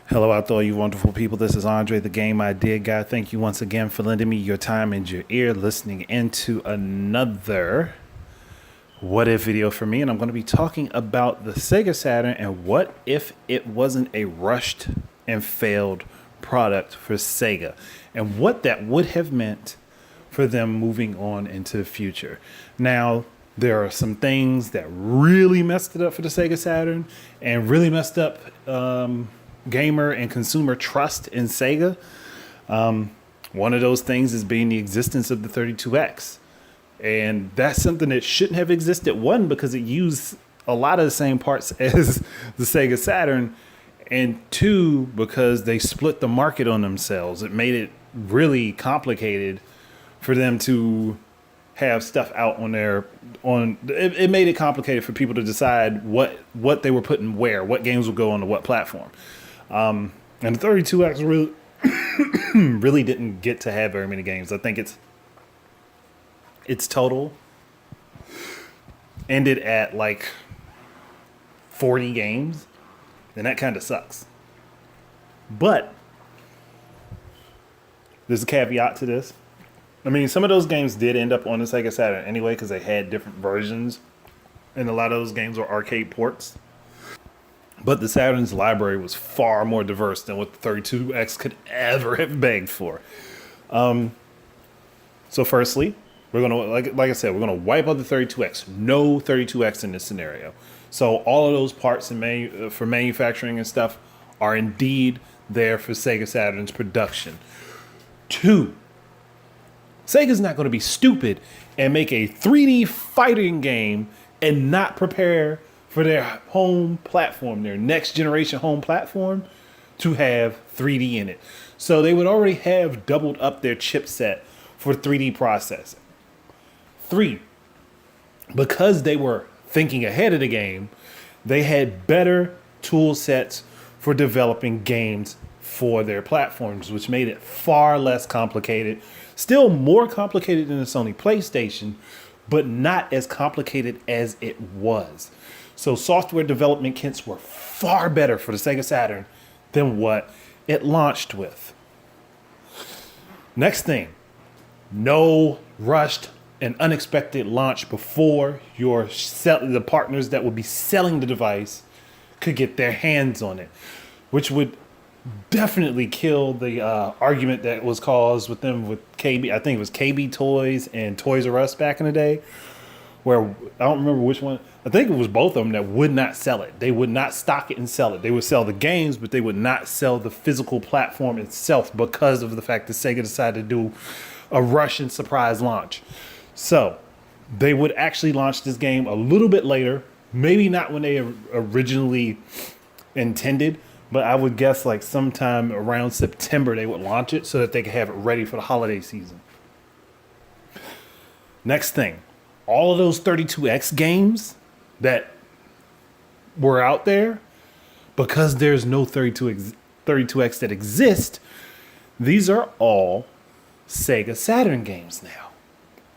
Hello out there, you wonderful people. This is Andre, the Game Idea Guy. Thank you once again for lending me your time and your ear listening into another What If video for me. And I'm going to be talking about the Sega Saturn and what if it wasn't a rushed and failed product for Sega and what that would have meant for them moving on into the future. Now, there are some things that really messed it up for the Sega Saturn and really messed up gamer and consumer trust in Sega. One of those things is being the existence of the 32X. And that's something that shouldn't have existed. One, because it used a lot of the same parts as the Sega Saturn. And two, because they split the market on themselves. It made it really complicated for them to have stuff out on it made it complicated for people to decide what they were putting where, what games would go on to what platform. And the 32X really, really didn't get to have very many games. I think its total ended at like 40 games, and that kind of sucks. But there's a caveat to this. I mean, some of those games did end up on the Sega Saturn anyway because they had different versions, and a lot of those games were arcade ports. But the Saturn's library was far more diverse than what the 32X could ever have begged for. So firstly, we're gonna like I said, we're gonna wipe out the 32X. No 32X in this scenario. So all of those parts for manufacturing and stuff are indeed there for Sega Saturn's production. Two, Sega's not going to be stupid and make a 3D fighting game and not prepare for their home platform, their next generation home platform, to have 3D in it. So they would already have doubled up their chipset for 3D processing. Three, because they were thinking ahead of the game, they had better tool sets for developing games for their platforms, which made it far less complicated. Still more complicated than the Sony PlayStation, but not as complicated as it was. So software development kits were far better for the Sega Saturn than what it launched with. Next thing, no rushed and unexpected launch before the partners that would be selling the device could get their hands on it, which would definitely kill the argument that was caused with them with KB. I think it was KB Toys and Toys R Us back in the day, where I don't remember which one. I think it was both of them that would not sell it. They would not stock it and sell it. They would sell the games, but they would not sell the physical platform itself because of the fact that Sega decided to do a Russian surprise launch. So they would actually launch this game a little bit later, maybe not when they originally intended, but I would guess like sometime around September they would launch it so that they could have it ready for the holiday season. Next thing, all of those 32X games that were out there, because there's no 32X that exist, these are all Sega Saturn games now.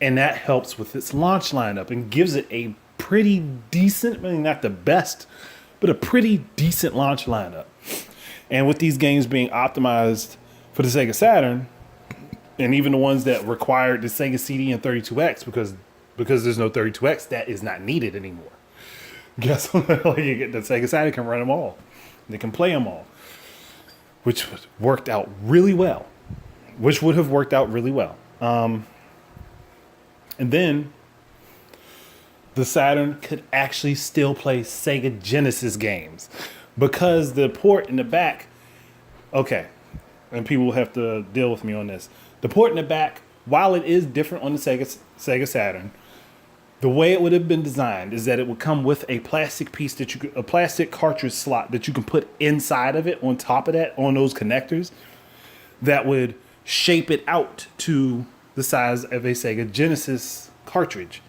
And that helps with its launch lineup and gives it a pretty decent, I mean, not the best, but a pretty decent launch lineup. And with these games being optimized for the Sega Saturn, and even the ones that required the Sega CD and 32X, because there's no 32X, that is not needed anymore. Guess what? You get the Sega Saturn can run them all. They can play them all, which worked out really well. Which would have worked out really well. And then the Saturn could actually still play Sega Genesis games because the port in the back, okay, and people will have to deal with me on this. The port in the back, while it is different on the Sega Saturn, the way it would have been designed is that it would come with a plastic piece a plastic cartridge slot that you can put inside of it on top of that, on those connectors, that would shape it out to the size of a Sega Genesis cartridge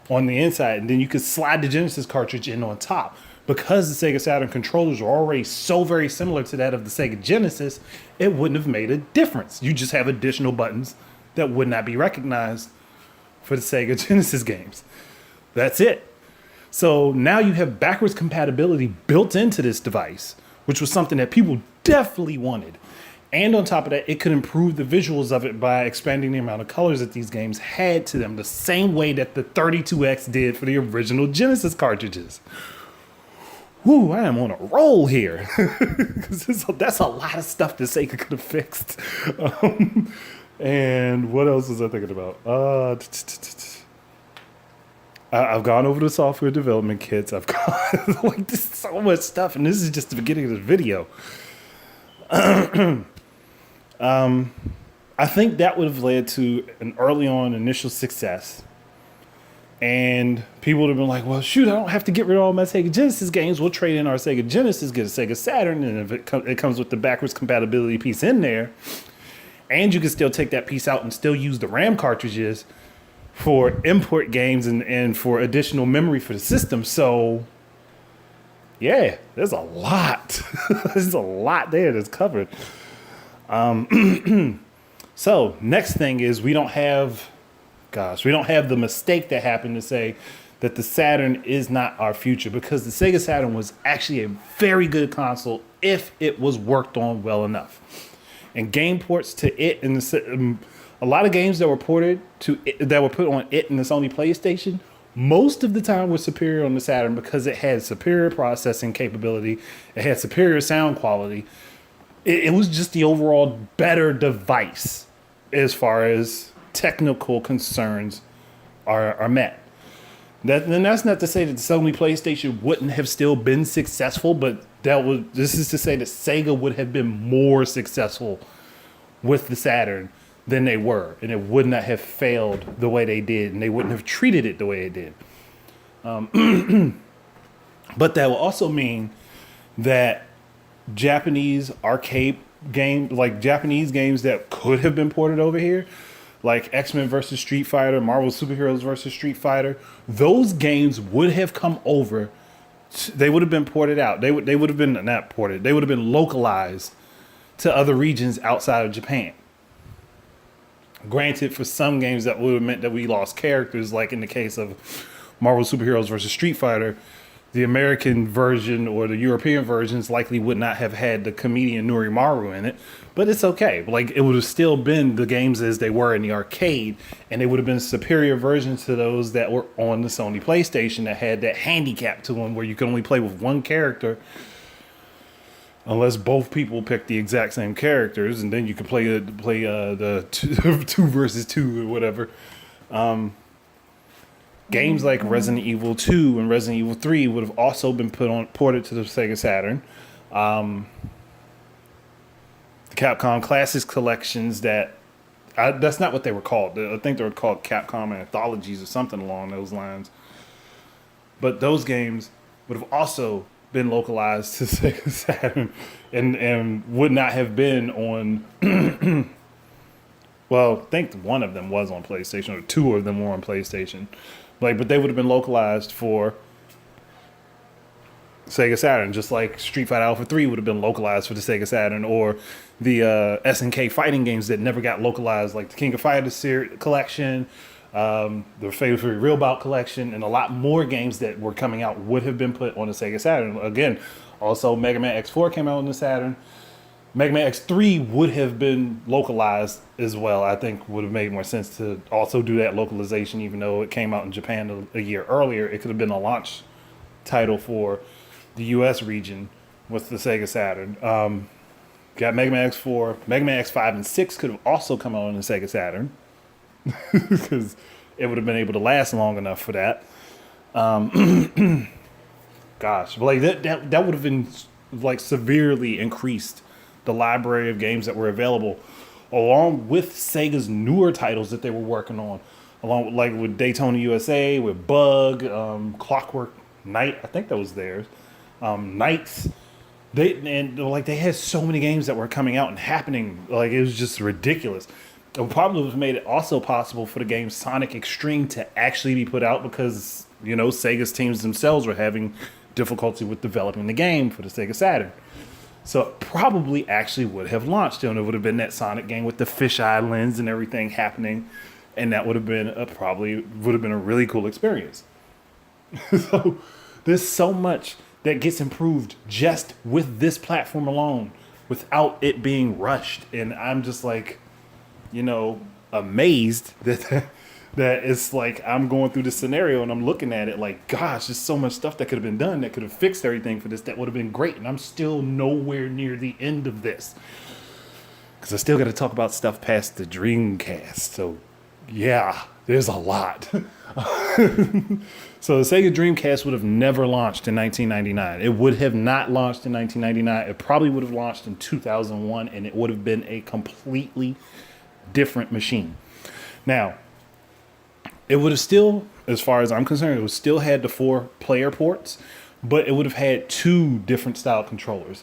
on the inside. And then you could slide the Genesis cartridge in on top. Because the Sega Saturn controllers are already so very similar to that of the Sega Genesis, it wouldn't have made a difference. You just have additional buttons that would not be recognized for the Sega Genesis games. That's it. So now you have backwards compatibility built into this device which was something that people definitely wanted. And on top of that, it could improve the visuals of it by expanding the amount of colors that these games had to them, the same way that the 32X did for the original Genesis cartridges. Woo, I am on a roll here. That's a lot of stuff that Sega could have fixed. And what else was I thinking about? I've gone over the software development kits. I've gone like this is so much stuff, and this is just the beginning of the video. I think that would have led to an early on initial success. And people would have been like, well, shoot, I don't have to get rid of all my Sega Genesis games. We'll trade in our Sega Genesis, get a Sega Saturn, and if it comes with the backwards compatibility piece in there, and you can still take that piece out and still use the RAM cartridges for import games and for additional memory for the system. So, yeah, there's a lot. There's a lot there that's covered. So next thing is we don't have the mistake that happened to say that the Saturn is not our future, because the Sega Saturn was actually a very good console if it was worked on well enough. And game ports to it and a lot of games that were ported to it, that were put on it in the Sony PlayStation, most of the time were superior on the Saturn because it had superior processing capability, it had superior sound quality. It was just the overall better device as far as technical concerns are met. And that's not to say that the Sony PlayStation wouldn't have still been successful, but this is to say that Sega would have been more successful with the Saturn than they were, and it would not have failed the way they did, and they wouldn't have treated it the way it did. But that will also mean that Japanese arcade game, like Japanese games that could have been ported over here, like X-Men versus Street Fighter, Marvel Superheroes versus Street Fighter, those games would have come over. They would have been ported out. They would have been not ported. They would have been localized to other regions outside of Japan. Granted, for some games that would have meant that we lost characters, like in the case of Marvel Superheroes versus Street Fighter, the American version or the European versions likely would not have had the comedian Norimaru in it, but it's okay. Like, it would have still been the games as they were in the arcade, and they would have been superior versions to those that were on the Sony PlayStation that had that handicap to them where you could only play with one character unless both people pick the exact same characters, and then you could play the two versus two or whatever. Games like Resident Evil 2 and Resident Evil 3 would have also been ported to the Sega Saturn. The Capcom Classics collections that's not what they were called. I think they were called Capcom Anthologies or something along those lines. But those games would have also been localized to Sega Saturn and would not have been on well, I think one of them was on PlayStation, or two of them were on PlayStation. But they would have been localized for Sega Saturn, just like Street Fighter Alpha 3 would have been localized for the Sega Saturn, or the SNK fighting games that never got localized, like the King of Fighters collection, the Favorite Real Bout collection, and a lot more games that were coming out would have been put on the Sega Saturn. Again, also Mega Man X4 came out on the Saturn. Mega Man X3 would have been localized as well. I think would have made more sense to also do that localization, even though it came out in Japan a year earlier. It could have been a launch title for the U.S. region with the Sega Saturn. Got Mega Man X4. Mega Man X5 and 6 could have also come out on the Sega Saturn because it would have been able to last long enough for that. Gosh, like that would have been like severely increased the library of games that were available, along with Sega's newer titles that they were working on, along with Daytona USA, with Bug, Clockwork Knight, I think that was theirs, Knights. They had so many games that were coming out and happening, like it was just ridiculous. It probably would have made it also possible for the game Sonic Extreme to actually be put out because, Sega's teams themselves were having difficulty with developing the game for the Sega Saturn. So it probably actually would have launched. It would have been that Sonic game with the fisheye lens and everything happening, and that would have been a really cool experience. So there's so much that gets improved just with this platform alone without it being rushed. And I'm just like, amazed that it's like I'm going through this scenario and I'm looking at it like, gosh, there's so much stuff that could have been done that could have fixed everything for this. That would have been great. And I'm still nowhere near the end of this because I still got to talk about stuff past the Dreamcast. So yeah, there's a lot. So the Sega Dreamcast would have never launched in 1999. It would have not launched in 1999. It probably would have launched in 2001, and it would have been a completely different machine. Now, it would have still, as far as I'm concerned, it would still had the 4 player ports, but it would have had 2 different style controllers.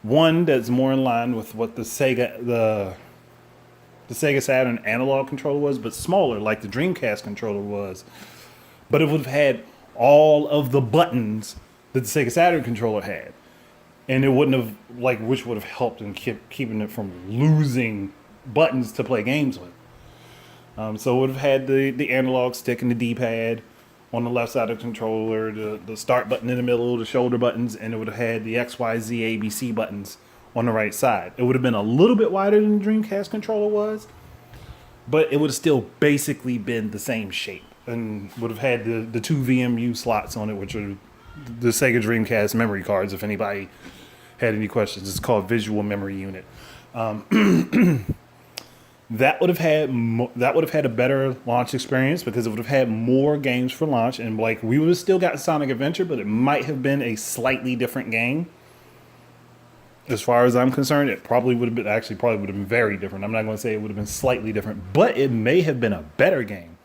One that's more in line with what the Sega Saturn analog controller was, but smaller, like the Dreamcast controller was. But it would have had all of the buttons that the Sega Saturn controller had. And it wouldn't have, which would have helped in keeping it from losing buttons to play games with. So it would have had the analog stick and the D-pad on the left side of the controller, the start button in the middle, the shoulder buttons, and it would have had the X, Y, Z, A, B, C buttons on the right side. It would have been a little bit wider than the Dreamcast controller was, but it would have still basically been the same shape and would have had the 2 VMU slots on it, which are the Sega Dreamcast memory cards. If anybody had any questions, it's called Visual Memory Unit. That would have had a better launch experience because it would have had more games for launch, and we would have still got Sonic Adventure, but it might have been a slightly different game. As far as I'm concerned, it probably would have been very different. I'm not going to say it would have been slightly different, but it may have been a better game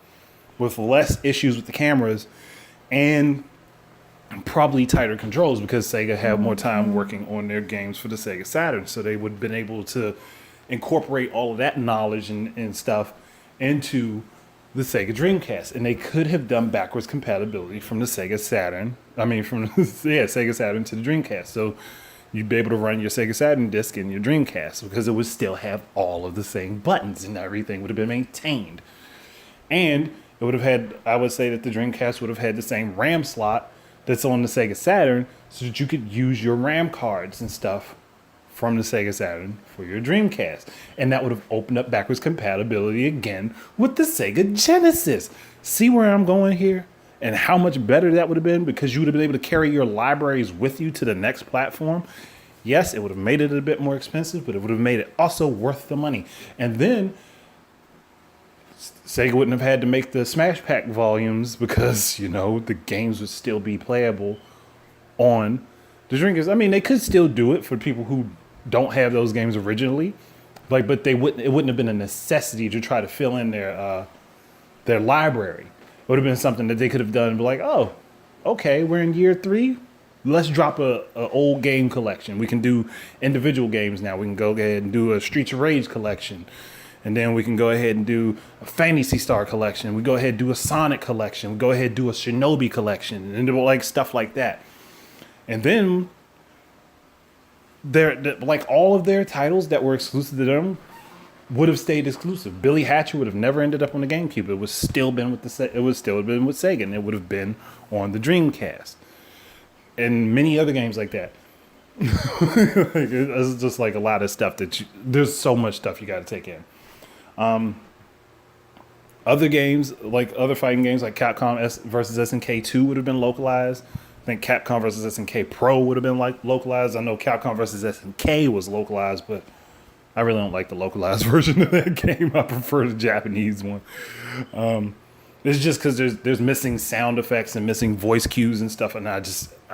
with less issues with the cameras and probably tighter controls because Sega had more time working on their games for the Sega Saturn. So they would have been able to incorporate all of that knowledge and stuff into the Sega Dreamcast. And they could have done backwards compatibility from the Sega Saturn. Sega Saturn to the Dreamcast. So you'd be able to run your Sega Saturn disc in your Dreamcast because it would still have all of the same buttons and everything would have been maintained. And it would have had, I would say that the Dreamcast would have had the same RAM slot that's on the Sega Saturn so that you could use your RAM cards and stuff from the Sega Saturn for your Dreamcast. And that would have opened up backwards compatibility again with the Sega Genesis. See where I'm going here? And how much better that would have been because you would have been able to carry your libraries with you to the next platform. Yes, it would have made it a bit more expensive, but it would have made it also worth the money. And then Sega wouldn't have had to make the Smash Pack volumes because, the games would still be playable on the Dreamcast. I mean, they could still do it for people who don't have those games originally, but it wouldn't have been a necessity to try to fill in their library. It would have been something that they could have done and be like, oh, okay, we're in year 3. Let's drop a old game collection. We can do individual games now. We can go ahead and do a Streets of Rage collection. And then we can go ahead and do a Phantasy Star collection. We go ahead and do a Sonic collection. We go ahead and do a Shinobi collection and stuff like that. And then all of their titles that were exclusive to them would have stayed exclusive. Billy Hatcher would have never ended up on the GameCube. It would still been with Sega, and it would have been on the Dreamcast, and many other games like that. It's just a lot of stuff there's so much stuff you got to take in. Other games, other fighting games like Capcom versus SNK 2 would have been localized. I think Capcom versus SNK Pro would have been localized. I know Capcom versus SNK was localized, but I really don't like the localized version of that game. I prefer the Japanese one. It's just because there's missing sound effects and missing voice cues and stuff, and I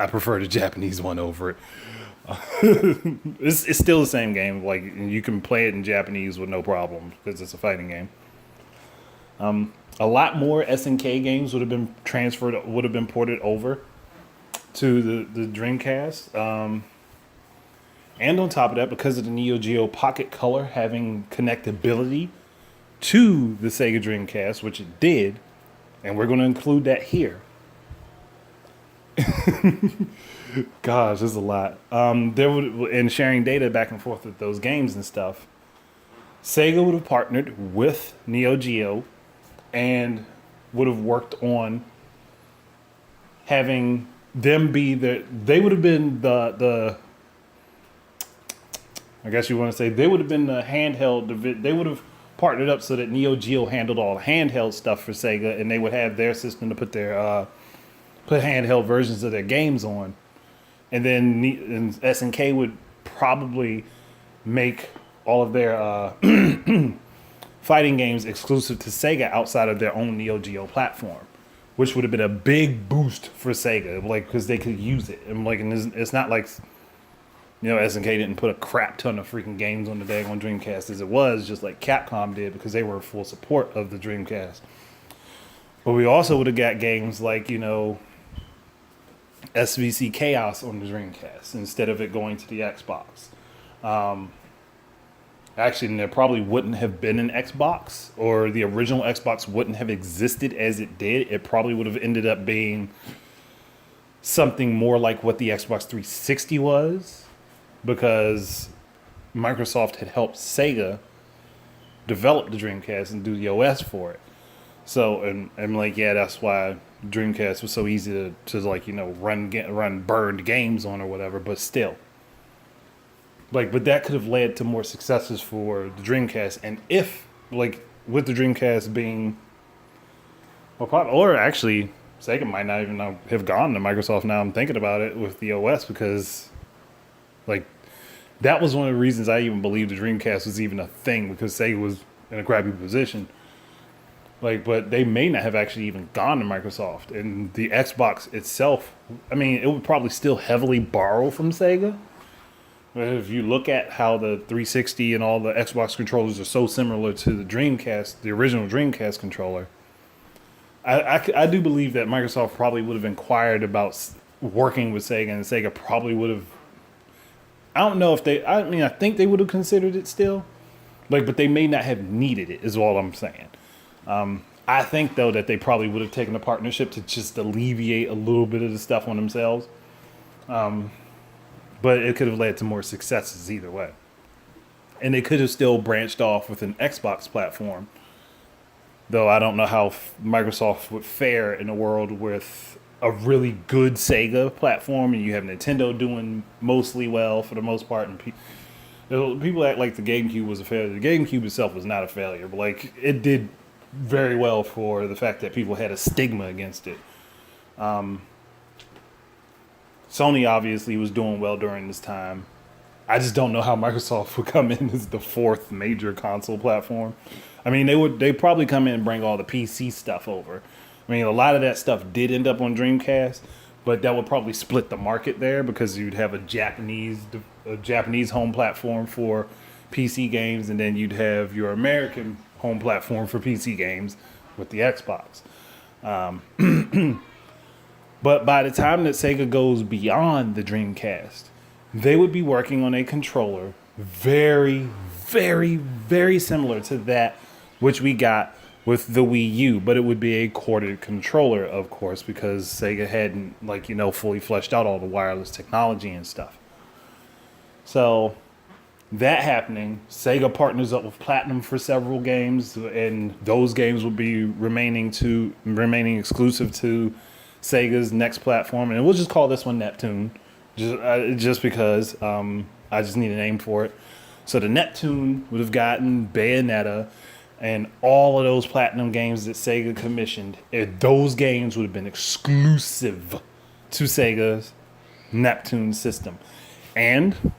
prefer the Japanese one over it. It's still the same game. You can play it in Japanese with no problem because it's a fighting game. A lot more SNK games would have been ported over to the Dreamcast. And on top of that, because of the Neo Geo Pocket Color having connectability to the Sega Dreamcast, which it did, and we're going to include that here. Gosh, there's a lot. And sharing data back and forth with those games and stuff, Sega would have partnered with Neo Geo and would have worked on having them be they would have been the I guess you want to say they would have been the handheld. They would have partnered up so that Neo Geo handled all the handheld stuff for Sega, and they would have their system to put their put handheld versions of their games on, and then SNK would probably make all of their fighting games exclusive to Sega outside of their own Neo Geo platform, which would have been a big boost for Sega, like because they could use it. And like, and it's not like SNK didn't put a crap ton of freaking games on the daggone Dreamcast as it was, just like Capcom did, because they were full support of the Dreamcast. But we also would have got games like SVC Chaos on the Dreamcast instead of it going to the Xbox. Actually, there probably wouldn't have been an Xbox, or the original Xbox wouldn't have existed as it did. It probably would have ended up being something more like what the Xbox 360 was, because Microsoft had helped Sega develop the Dreamcast and do the OS for it. So, and I'm like, yeah, that's why Dreamcast was so easy to run burned games on or whatever, but still. But that could have led to more successes for the Dreamcast. And if, with the Dreamcast being, or actually, Sega might not even have gone to Microsoft now I'm thinking about it with the OS, because, that was one of the reasons I even believed the Dreamcast was even a thing, because Sega was in a crappy position. But they may not have actually even gone to Microsoft. And the Xbox itself, it would probably still heavily borrow from Sega. If you look at how the 360 and all the Xbox controllers are so similar to the Dreamcast, the original Dreamcast controller, I do believe that Microsoft probably would have inquired about working with Sega, and Sega probably would have. I don't know if they. I think they would have considered it still, but they may not have needed it. Is all I'm saying. I think though that they probably would have taken a partnership to just alleviate a little bit of the stuff on themselves. But it could have led to more successes either way. And they could have still branched off with an Xbox platform. Though I don't know how Microsoft would fare in a world with a really good Sega platform, and you have Nintendo doing mostly well for the most part. And people act like the GameCube was a failure. The GameCube itself was not a failure, but it did very well for the fact that people had a stigma against it. Sony obviously was doing well during this time. I just don't know how Microsoft would come in as the fourth major console platform. They'd probably come in and bring all the PC stuff over. A lot of that stuff did end up on Dreamcast, but that would probably split the market there, because you'd have a Japanese home platform for PC games, and then you'd have your American home platform for PC games with the Xbox. But by the time that Sega goes beyond the Dreamcast, they would be working on a controller very, very, very similar to that which we got with the Wii U, but it would be a corded controller, of course, because Sega hadn't, fully fleshed out all the wireless technology and stuff. So that happening, Sega partners up with Platinum for several games, and those games would be remaining exclusive to Sega's next platform, and we'll just call this one Neptune, just because I just need a name for it. So the Neptune would have gotten Bayonetta and all of those Platinum games that Sega commissioned. Those games would have been exclusive to Sega's Neptune system, and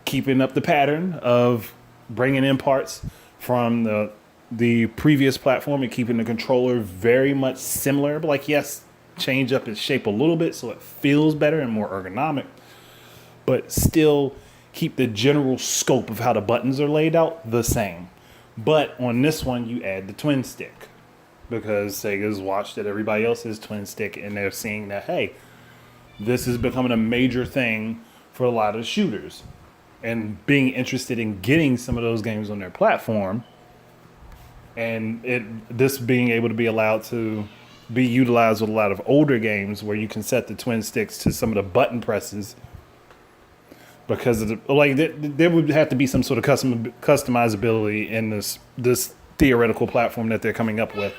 keeping up the pattern of bringing in parts from the previous platform and keeping the controller very much similar, but yes, change up its shape a little bit so it feels better and more ergonomic, but still keep the general scope of how the buttons are laid out the same. But on this one, you add the twin stick, because Sega's watched that everybody else is twin stick, and they're seeing that, hey, this is becoming a major thing for a lot of shooters, and being interested in getting some of those games on their platform. And this being able to be allowed to be utilized with a lot of older games where you can set the twin sticks to some of the button presses, because of there would have to be some sort of customizability in this theoretical platform that they're coming up with.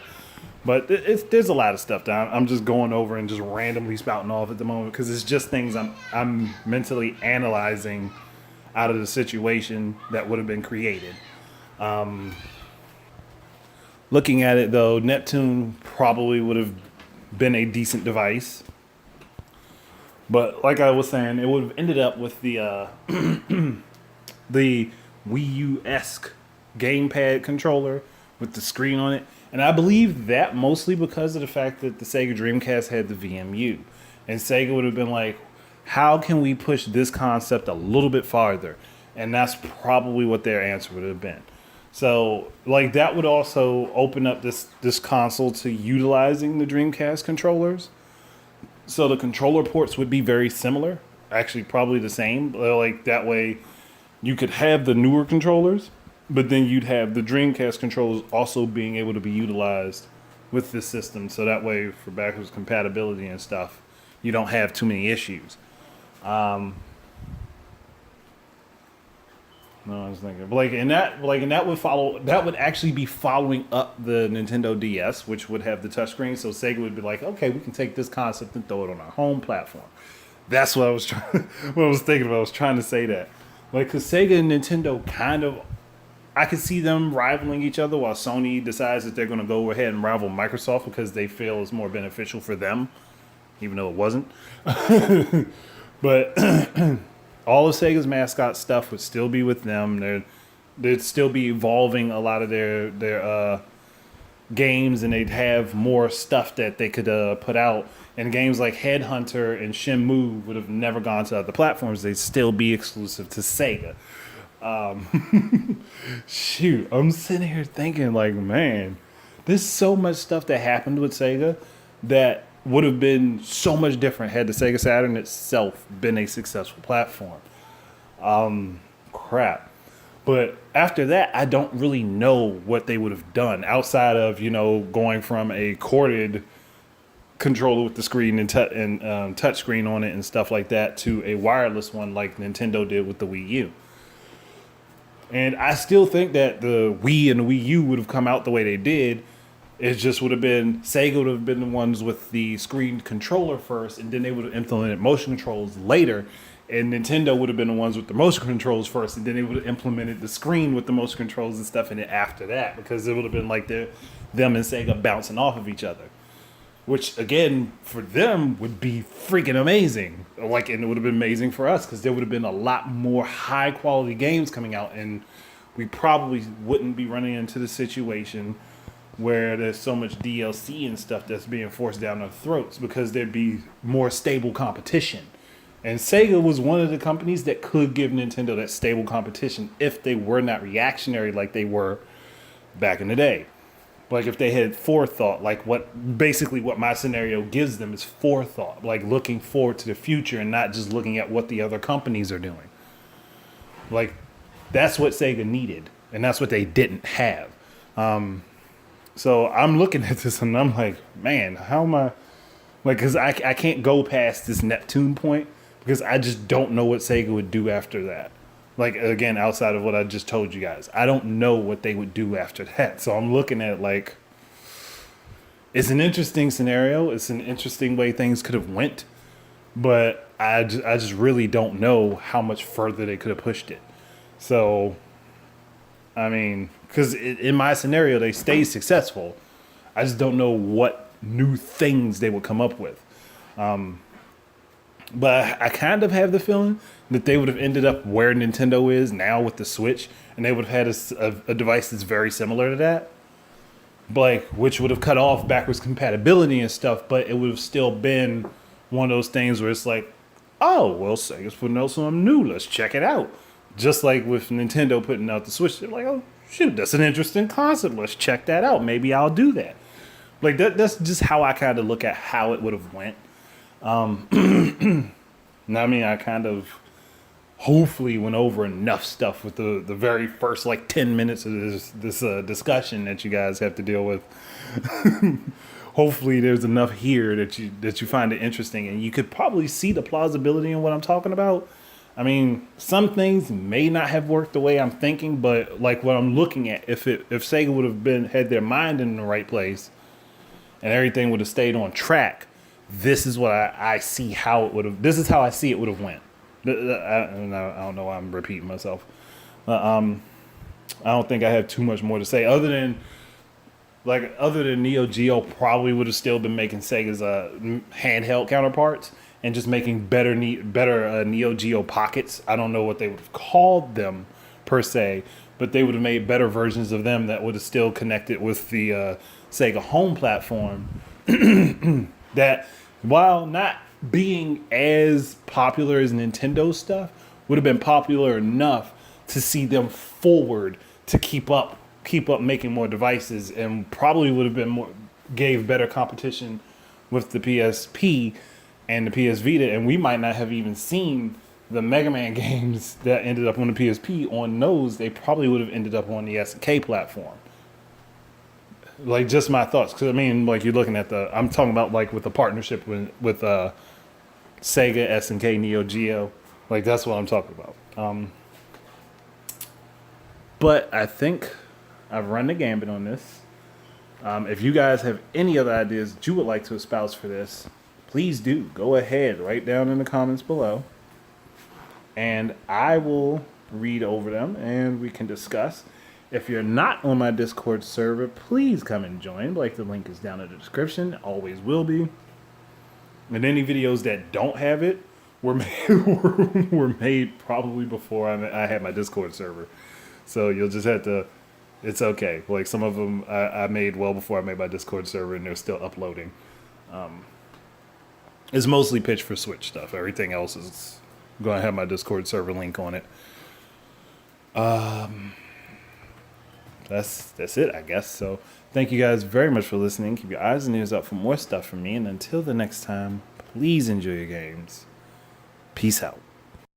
But there's a lot of stuff that I'm just going over and just randomly spouting off at the moment because it's just things I'm mentally analyzing out of the situation that would have been created. Looking at it though, Neptune probably would have been a decent device, but like I was saying, it would have ended up with the Wii U-esque gamepad controller with the screen on it. And I believe that mostly because of the fact that the Sega Dreamcast had the VMU. And Sega would have been like, how can we push this concept a little bit farther? And that's probably what their answer would have been. So, like, that would also open up this console to utilizing the Dreamcast controllers. So the controller ports would be very similar. Actually, probably the same. Like, that way you could have the newer controllers, but then you'd have the Dreamcast controllers also being able to be utilized with this system. So that way, for backwards compatibility and stuff, you don't have too many issues. No, I was thinking, and that would follow. That would actually be following up the Nintendo DS, which would have the touchscreen. So Sega would be like, okay, we can take this concept and throw it on our home platform. That's what I was trying. What I was thinking about. I was trying to say that, like, because Sega and Nintendo kind of, I could see them rivaling each other, while Sony decides that they're going to go ahead and rival Microsoft because they feel it's more beneficial for them, even though it wasn't. But all of Sega's mascot stuff would still be with them. They'd still be evolving a lot of their games, and they'd have more stuff that they could put out. And games like Headhunter and Shenmue would have never gone to other platforms. They'd still be exclusive to Sega. Shoot, I'm sitting here thinking, like, man, there's so much stuff that happened with Sega that would have been so much different had the Sega Saturn itself been a successful platform. Crap. But after that, I don't really know what they would have done outside of, going from a corded controller with the screen and touch screen on it and stuff like that to a wireless one like Nintendo did with the Wii U. And I still think that the Wii and the Wii U would have come out the way they did. It just would have been, Sega would have been the ones with the screen controller first, and then they would have implemented motion controls later. And Nintendo would have been the ones with the motion controls first, and then they would have implemented the screen with the motion controls and stuff in it after that, because it would have been like them and Sega bouncing off of each other. Which, again, for them would be freaking amazing. Like, and it would have been amazing for us, because there would have been a lot more high-quality games coming out, and we probably wouldn't be running into the situation where there's so much DLC and stuff that's being forced down our throats, because there'd be more stable competition. And Sega was one of the companies that could give Nintendo that stable competition if they were not reactionary like they were back in the day. Like, if they had forethought, like what my scenario gives them is forethought, like looking forward to the future and not just looking at what the other companies are doing. Like, that's what Sega needed, and that's what they didn't have. So I'm looking at this and I'm like, man, how am I? Like, because I can't go past this Neptune point, because I just don't know what Sega would do after that. Like, again, outside of what I just told you guys, I don't know what they would do after that. So I'm looking at it like, it's an interesting scenario. It's an interesting way things could have went. But I just really don't know how much further they could have pushed it. So, I mean, because in my scenario, they stay successful. I just don't know what new things they would come up with. But I kind of have the feeling that they would have ended up where Nintendo is now with the Switch, and they would have had a device that's very similar to that, like, which would have cut off backwards compatibility and stuff, but it would have still been one of those things where it's like, oh, well, Sega's putting out something new. Let's check it out. Just like with Nintendo putting out the Switch, they're like, oh, shoot, that's an interesting concept. Let's check that out. Maybe I'll do that. Like, that's just how I kind of look at how it would have went. I mean, I kind of hopefully went over enough stuff with the very first, like, 10 minutes of this discussion that you guys have to deal with. Hopefully there's enough here that you find it interesting, and you could probably see the plausibility in what I'm talking about. I mean, some things may not have worked the way I'm thinking, but like what I'm looking at, if Sega would have had their mind in the right place, and everything would have stayed on track, this is what I see how it would have. This is how I see it would have went. I don't know why I'm repeating myself. I don't think I have too much more to say other than Neo Geo probably would have still been making Sega's handheld counterparts and just making better Neo Geo pockets. I don't know what they would have called them per se, but they would have made better versions of them that would have still connected with the Sega home platform. That, while not being as popular as Nintendo stuff, would have been popular enough to see them forward to keep up making more devices, and probably would have been gave better competition with the PSP and the PS Vita, and we might not have even seen the Mega Man games that ended up on the PSP on those. They probably would have ended up on the SNK platform. Like, just my thoughts, because I mean, like, you're looking at I'm talking about like with the partnership with Sega, SNK, Neo Geo, like that's what I'm talking about. But I think I've run the gambit on this. If you guys have any other ideas that you would like to espouse for this, please do. Go ahead, write down in the comments below. And I will read over them and we can discuss. If you're not on my Discord server, please come and join. Like, the link is down in the description. Always will be. And any videos that don't have it were made probably before I had my Discord server. So you'll just have to, it's okay. Like, some of them I made well before I made my Discord server, and they're still uploading. It's mostly pitched for Switch stuff. Everything else is going to have my Discord server link on it. That's it, I guess. So thank you guys very much for listening. Keep your eyes and ears out for more stuff from me. And until the next time, please enjoy your games. Peace out.